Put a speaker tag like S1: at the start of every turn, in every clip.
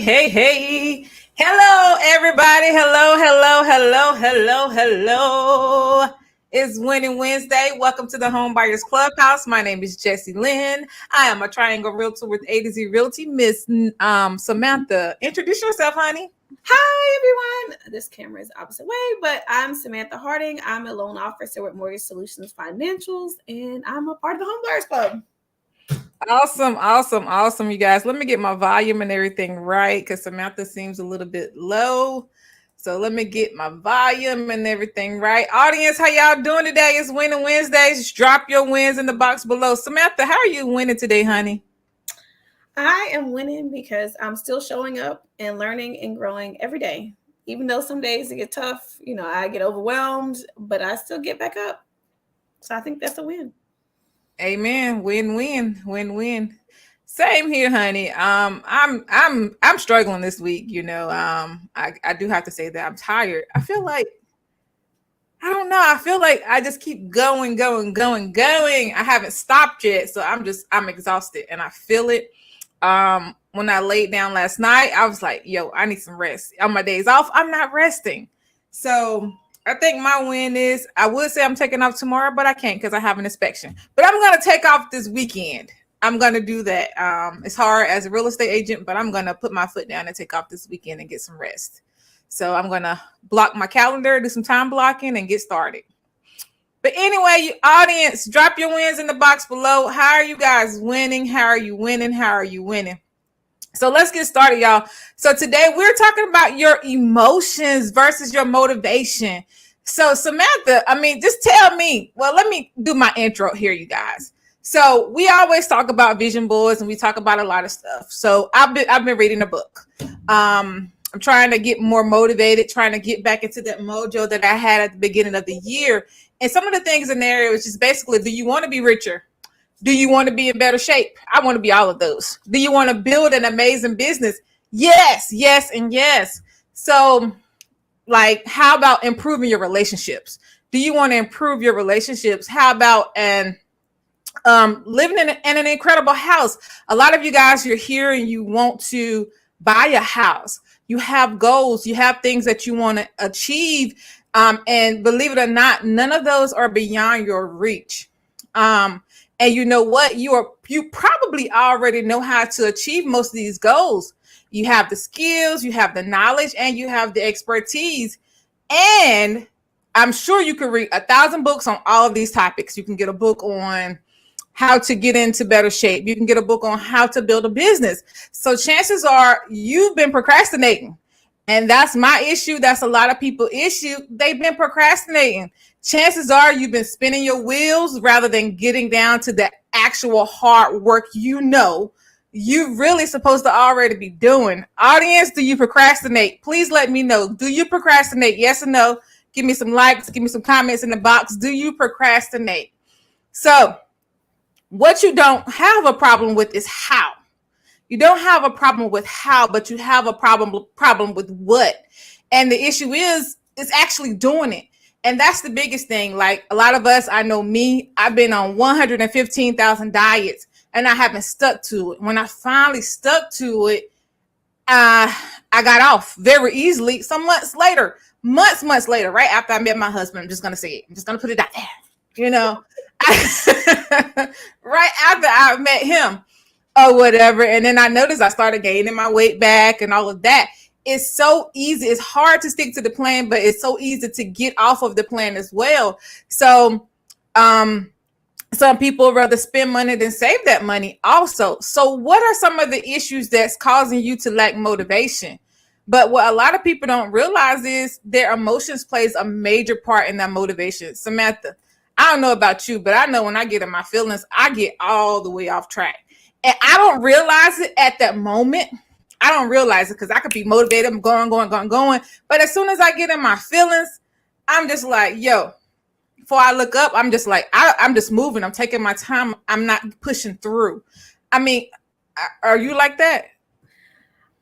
S1: hey. Hello, everybody. Hello. It's Winning Wednesday. Welcome to the Home Buyers Clubhouse. My name is Jessie Lynn. I am a Triangle Realtor with A to Z Realty. Miss Samantha, introduce yourself, honey.
S2: Hi, everyone. This camera is the opposite way, but I'm Samantha Harding. I'm a loan officer with Mortgage Solutions Financials, and I'm a part of the Home Buyers Club.
S1: Awesome, you guys. Let me get my volume and everything right because Samantha seems a little bit low. So let me get my volume and everything right. Audience, how y'all doing today? It's Winning Wednesdays. Just drop your wins in the box below. Samantha, how are you winning today, honey?
S2: I am winning because I'm still showing up and learning and growing every day. Even though some days it get tough, I get overwhelmed, but I still get back up. So I think that's a win.
S1: Amen. Win. Same here, honey. I'm struggling this week. I do have to say that I'm tired. I feel like I don't know. I feel like I just keep going. I haven't stopped yet, so I'm exhausted, and I feel it. When I laid down last night, I was like, "Yo, I need some rest." On my days off, I'm not resting, so. I think my win is I would say I'm taking off tomorrow, but I can't because I have an inspection. But I'm going to take off this weekend. I'm going to do that. It's hard as a real estate agent, but I'm going to put my foot down and take off this weekend and get some rest. So I'm going to block my calendar, do some time blocking, and get started. But anyway, you audience, drop your wins in the box below. How are you guys winning? How are you winning? So let's get started, y'all. So today we're talking about your emotions versus your motivation. So Samantha, just tell me, well, let me do my intro here, you guys. So we always talk about vision boards and we talk about a lot of stuff. So I've been reading a book. I'm trying to get more motivated, trying to get back into that mojo that I had at the beginning of the year. And some of the things in there was just basically, do you want to be richer? Do you want to be in better shape? I want to be all of those. Do you want to build an amazing business? Yes. So, how about improving your relationships? Do you want to improve your relationships? How about living in an incredible house? A lot of you guys, you're here and you want to buy a house. You have goals. You have things that you want to achieve. And believe it or not, none of those are beyond your reach. And you know what? You probably already know how to achieve most of these goals. You have the skills, you have the knowledge, and you have the expertise. And I'm sure you could read 1,000 books on all of these topics. You can get a book on how to get into better shape. You can get a book on how to build a business. So chances are you've been procrastinating. And that's my issue. That's a lot of people's issue. They've been procrastinating. Chances are you've been spinning your wheels rather than getting down to the actual hard work you're really supposed to already be doing. Audience, do you procrastinate? Please let me know. Do you procrastinate? Yes or no? Give me some likes. Give me some comments in the box. Do you procrastinate? So what you don't have a problem with is how. You don't have a problem with how, but you have a problem with what. And the issue is actually doing it. And that's the biggest thing. Like a lot of us, I know me, I've been on 115,000 diets and I haven't stuck to it. When I finally stuck to it, I got off very easily. Some months later, right after I met my husband, I'm just going to say it. I'm just going to put it out there, right after I met him or whatever. And then I noticed I started gaining my weight back and all of that. It's so easy. It's hard to stick to the plan, but it's so easy to get off of the plan as well. So, some people rather spend money than save that money also. So what are some of the issues that's causing you to lack motivation? But what a lot of people don't realize is their emotions plays a major part in that motivation. Samantha, I don't know about you, but I know when I get in my feelings, I get all the way off track. And I don't realize it at that moment. I don't realize it because I could be motivated. I'm going. But as soon as I get in my feelings, I'm just like, yo, before I look up, I'm just like, I'm just moving. I'm taking my time. I'm not pushing through. Are you like that?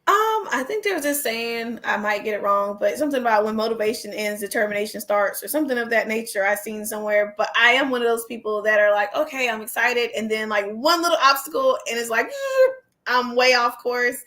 S2: I think they were just saying, I might get it wrong, but something about when motivation ends, determination starts, or something of that nature I've seen somewhere. But I am one of those people that are like, okay, I'm excited. And then like one little obstacle and it's like, I'm way off course.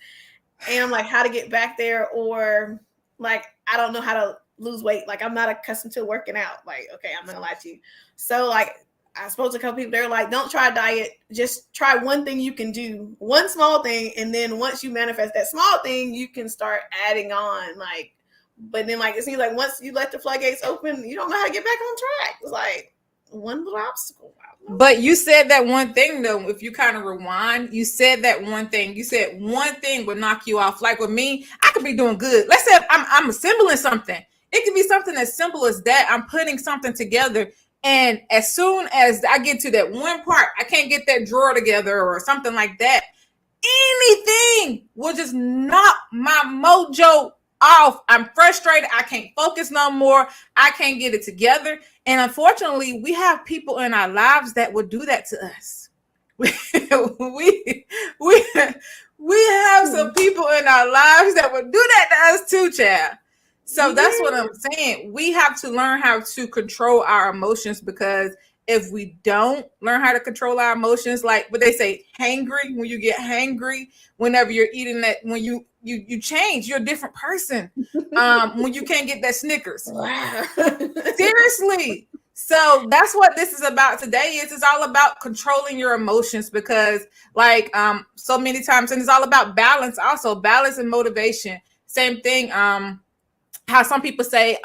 S2: and I'm like, how to get back there, or like, I don't know how to lose weight. Like, I'm not accustomed to working out. Like, okay, I'm gonna lie to you. So like, I spoke to a couple people. They're like, don't try a diet. Just try one thing you can do, one small thing, and then once you manifest that small thing, you can start adding on. Like, but then like it seems like once you let the floodgates open, you don't know how to get back on track. It's like one little obstacle.
S1: But you said that one thing though. If you kind of rewind, you said that one thing. You said one thing would knock you off. Like with me, I could be doing good. Let's say I'm assembling something. It could be something as simple as that. I'm putting something together, and as soon as I get to that one part, I can't get that drawer together or something like that. Anything will just knock my mojo off. I'm frustrated. I can't focus no more. I can't get it together. And unfortunately, we have people in our lives that will do that to us. we have some people in our lives that will do that to us too, child. So that's what I'm saying. We have to learn how to control our emotions, because if we don't learn how to control our emotions, like what they say, hangry, when you get hangry, whenever you're eating that, when you change, you're a different person. When you can't get that Snickers. Seriously. So that's what this is about today. It's all about controlling your emotions, because like so many times, and it's all about balance, also balance and motivation. Same thing. How some people say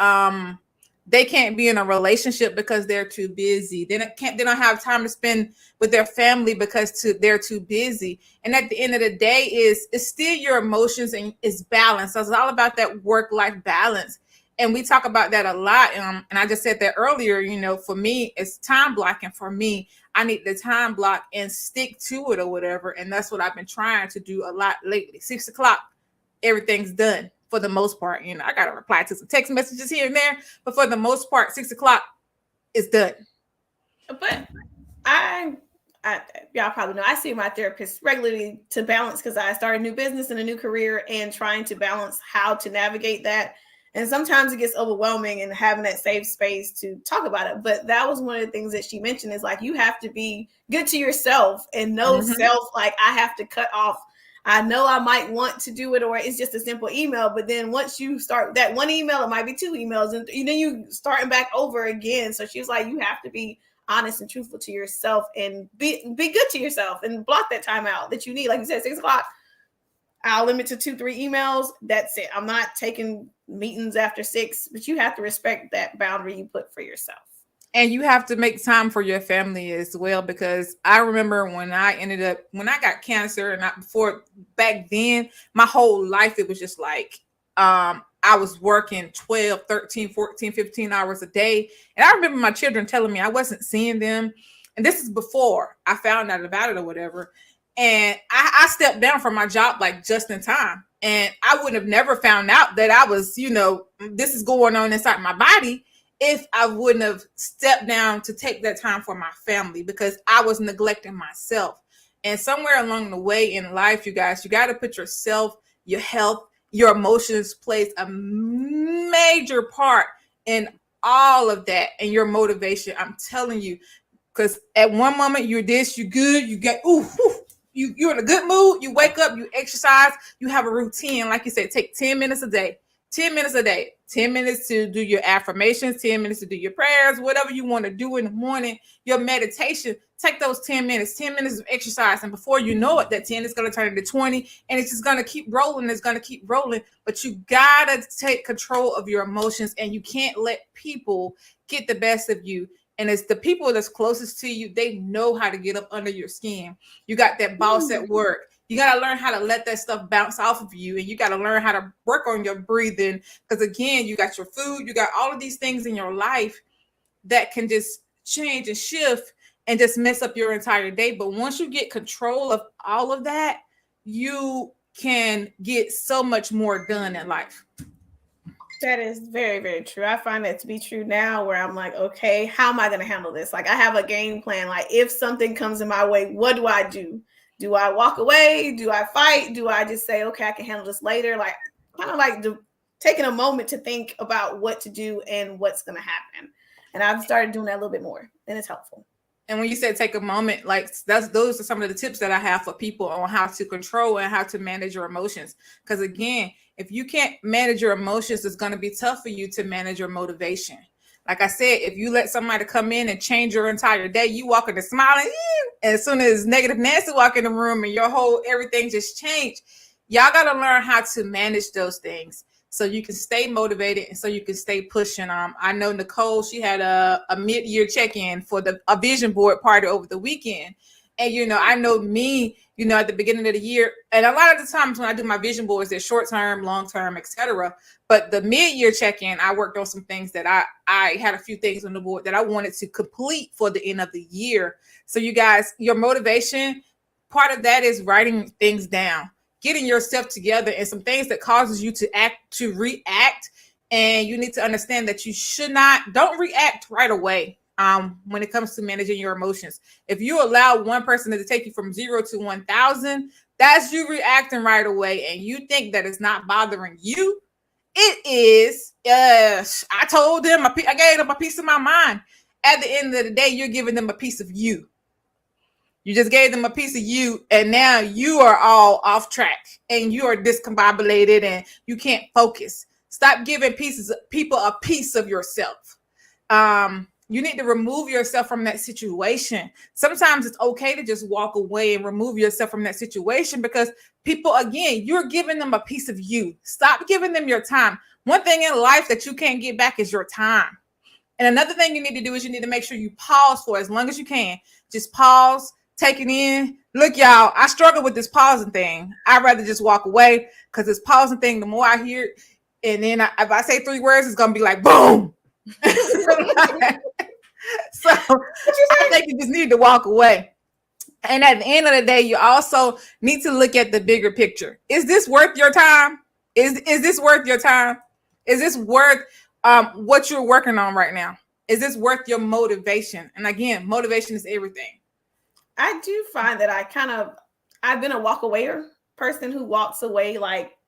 S1: they can't be in a relationship because they're too busy. They don't have time to spend with their family because they're too busy. And at the end of the day, it's still your emotions and it's balance. So it's all about that work-life balance. And we talk about that a lot. And I just said that earlier, you know, for me, it's time blocking. For me, I need the time block and stick to it or whatever. And that's what I've been trying to do a lot lately. 6 o'clock, everything's done. For the most part, you know, I got to reply to some text messages here and there, but for the most part, 6 o'clock is done.
S2: But I y'all probably know, I see my therapist regularly to balance, because I started a new business and a new career and trying to balance how to navigate that. And sometimes it gets overwhelming, and having that safe space to talk about it. But that was one of the things that she mentioned, is like, you have to be good to yourself and know self. Like, I have to cut off. I know I might want to do it, or it's just a simple email. But then once you start that one email, it might be 2 emails, and then you starting back over again. So she was like, you have to be honest and truthful to yourself, and be good to yourself, and block that time out that you need. Like you said, 6 o'clock, I'll limit to 2-3 emails. That's it. I'm not taking meetings after 6, but you have to respect that boundary you put for yourself.
S1: And you have to make time for your family as well, because I remember when I got cancer, and back then, my whole life, it was just like, I was working 12, 13, 14, 15 hours a day. And I remember my children telling me I wasn't seeing them. And this is before I found out about it or whatever. And I stepped down from my job like just in time. And I would have never found out that I was, you know, this is going on inside my body if I wouldn't have stepped down to take that time for my family, because I was neglecting myself. And somewhere along the way in life, you guys, you got to put yourself, your health, your emotions plays a major part in all of that, and your motivation. I'm telling you, because at one moment you're this, you good, you get, you're in a good mood, you wake up, you exercise, you have a routine. Like you said, take 10 minutes a day. 10 minutes a day, 10 minutes to do your affirmations, 10 minutes to do your prayers, whatever you want to do in the morning, your meditation. Take those 10 minutes of exercise. And before you know it, that 10 is going to turn into 20, and it's just going to keep rolling. It's going to keep rolling. But you got to take control of your emotions, and you can't let people get the best of you. And it's the people that's closest to you. They know how to get up under your skin. You got that boss at work. You got to learn how to let that stuff bounce off of you. And you got to learn how to work on your breathing. Because again, you got your food. You got all of these things in your life that can just change and shift and just mess up your entire day. But once you get control of all of that, you can get so much more done in life.
S2: That is very, very true. I find that to be true now, where I'm like, okay, how am I going to handle this? Like, I have a game plan. Like, if something comes in my way, what do I do? Do I walk away? Do I fight? Do I just say, okay, I can handle this later? Like, kind of like taking a moment to think about what to do and what's going to happen. And I've started doing that a little bit more, and it's helpful.
S1: And when you said take a moment, like those are some of the tips that I have for people on how to control and how to manage your emotions. Because again, if you can't manage your emotions, it's going to be tough for you to manage your motivation. Like I said, if you let somebody come in and change your entire day, you walk in and smiling, and as soon as negative Nancy walk in the room and your whole everything just changed, y'all got to learn how to manage those things so you can stay motivated and so you can stay pushing. I know Nicole, she had a mid-year check-in for a vision board party over the weekend. And, I know me, at the beginning of the year, and a lot of the times when I do my vision boards, they're short-term, long-term, etc. But the mid-year check-in, I worked on some things that I had a few things on the board that I wanted to complete for the end of the year. So you guys, your motivation, part of that is writing things down, getting yourself together, and some things that causes you to react. And you need to understand that don't react right away. When it comes to managing your emotions, if you allow one person to take you from 0 to 1,000, that's you reacting right away, and you think that it's not bothering you. It is. I told them, I gave them a piece of my mind. At the end of the day, you're giving them a piece of you. You just gave them a piece of you, and now you are all off track, and you are discombobulated, and you can't focus. Stop giving people a piece of yourself. You need to remove yourself from that situation. Sometimes it's okay to just walk away and remove yourself from that situation, because people, again, you're giving them a piece of you. Stop giving them your time. One thing in life that you can't get back is your time. And another thing you need to do is you need to make sure you pause for as long as you can. Just pause, take it in. Look, y'all, I struggle with this pausing thing. I'd rather just walk away, because this pausing thing, the more I hear it, and then if I say 3 words, it's going to be like, boom. So I think you just need to walk away. And at the end of the day, you also need to look at the bigger picture. Is this worth your time? Is this worth your time? Is this worth what you're working on right now? Is this worth your motivation? And again, motivation is everything.
S2: I do find that I've been a walk-awayer person who walks away,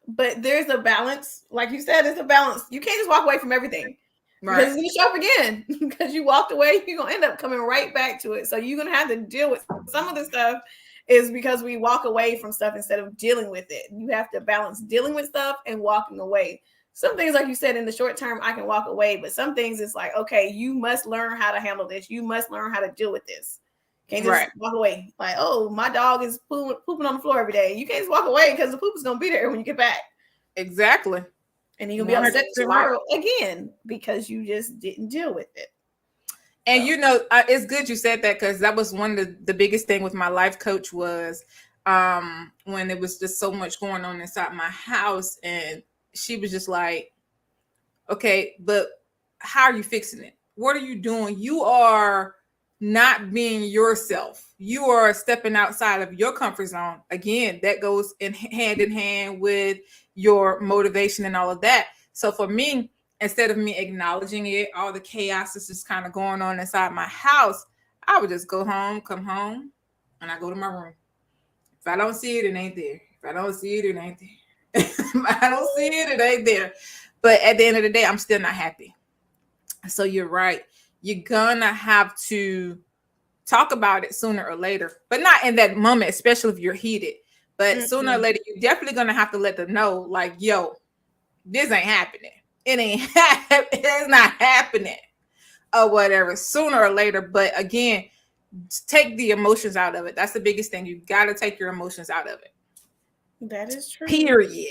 S2: but there's a balance. Like you said, there's a balance. You can't just walk away from everything. Right. Because it's going to show up again. Because you walked away, you're going to end up coming right back to it. So you're going to have to deal with some of the stuff is because we walk away from stuff instead of dealing with it. You have to balance dealing with stuff and walking away. Some things, like you said, in the short term, I can walk away. But some things, it's like, okay, you must learn how to handle this. You must learn how to deal with this. Can't just walk away. Like, oh, my dog is pooping on the floor every day. You can't just walk away because the poop is going to be there when you get back.
S1: Exactly.
S2: And you'll be upset tomorrow again because you just didn't deal with it.
S1: And it's good you said that, because that was one of the biggest thing with my life coach was when there was just so much going on inside my house, and she was just like, okay, but how are you fixing it? What are you doing? You are not being yourself. You are stepping outside of your comfort zone. Again, that goes in hand with your motivation and all of that. So for me, instead of me acknowledging it, all the chaos is just kind of going on inside my house, I would just come home, and I go to my room. If I don't see it, it ain't there. If I don't see it, it ain't there. If I don't see it, it ain't there. But at the end of the day, I'm still not happy. So you're right. You're gonna have to talk about it sooner or later, but not in that moment, especially if you're heated. But sooner or later, you're definitely gonna have to let them know, like, yo, this ain't happening. It's not happening, or whatever. Sooner or later, but again, take the emotions out of it. That's the biggest thing. You got to take your emotions out of it.
S2: That is true.
S1: Period.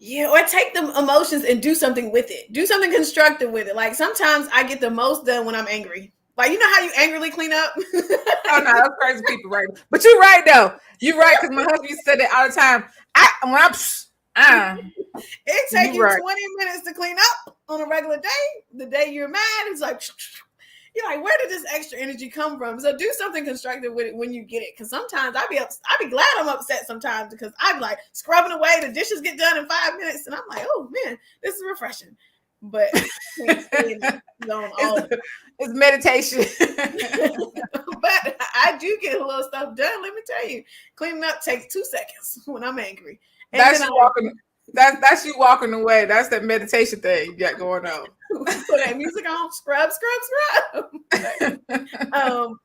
S2: Yeah, or take the emotions and do something with it. Do something constructive with it. Like sometimes I get the most done when I'm angry. Like, you know how you angrily clean up?
S1: Oh, no, that's crazy people, right? But you're right, though. You're right, because my husband used to say that all the time.
S2: It takes you 20 minutes to clean up on a regular day. The day you're mad, it's like, you're like, where did this extra energy come from? So do something constructive with it when you get it. Because sometimes I'd be glad I'm upset sometimes, because I'm like scrubbing away, the dishes get done in 5 minutes, and I'm like, oh man, this is refreshing. But
S1: it's meditation.
S2: But I do get a little stuff done. Let me tell you, cleaning up takes 2 seconds when I'm angry. And
S1: that's you walking away. That's that meditation thing you got going on.
S2: Put that music on, scrub.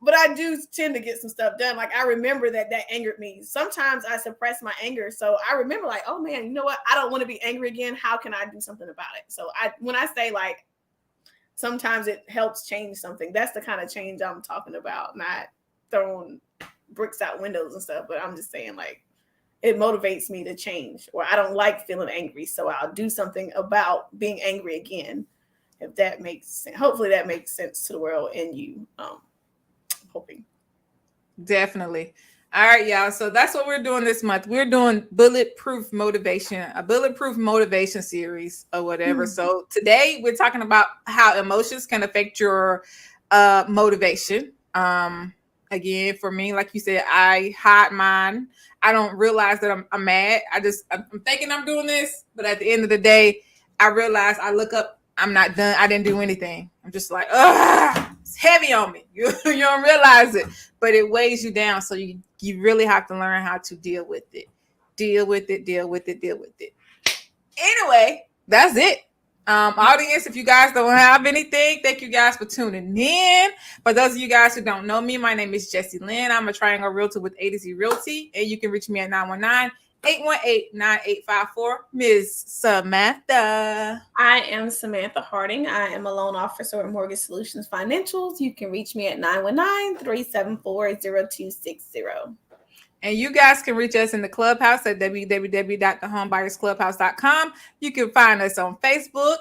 S2: But I do tend to get some stuff done. Like I remember that angered me. Sometimes I suppress my anger. So I remember like, oh man, you know what? I don't want to be angry again. How can I do something about it? So when I say like, sometimes it helps change something. That's the kind of change I'm talking about, not throwing bricks out windows and stuff. But I'm just saying like, it motivates me to change, or I don't like feeling angry. So I'll do something about being angry again. If that makes sense. Hopefully that makes sense to the world and you. Hoping.
S1: Definitely. All right, y'all. So that's what we're doing this month. We're doing bulletproof motivation, a bulletproof motivation series or whatever. So today we're talking about how emotions can affect your motivation. Again, for me, like you said, I hide mine. I don't realize that I'm mad. I'm thinking I'm doing this, but at the end of the day, I realize I look up, I'm not done. I didn't do anything. I'm just like, it's heavy on me. You don't realize it, but it weighs you down. So you really have to learn how to deal with it. Deal with it. Anyway, that's it. Audience, if you guys don't have anything, thank you guys for tuning in. For those of you guys who don't know me, my name is Jessie Lynn. I'm a Triangle Realtor with A to Z Realty, and you can reach me at 919-818-9854. Ms. Samantha.
S2: I am Samantha Harding. I am a loan officer at Mortgage Solutions Financials. You can reach me at 919-374-0260.
S1: And you guys can reach us in the clubhouse at www.thehomebuyersclubhouse.com. You can find us on Facebook,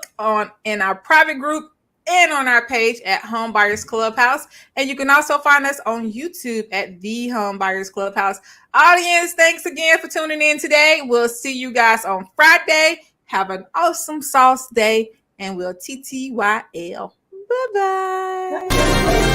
S1: in our private group, and on our page at Home Buyers Clubhouse. And you can also find us on YouTube at The Home Buyers Clubhouse. Audience, thanks again for tuning in today. We'll see you guys on Friday. Have an awesome sauce day, and we'll TTYL. Bye-bye.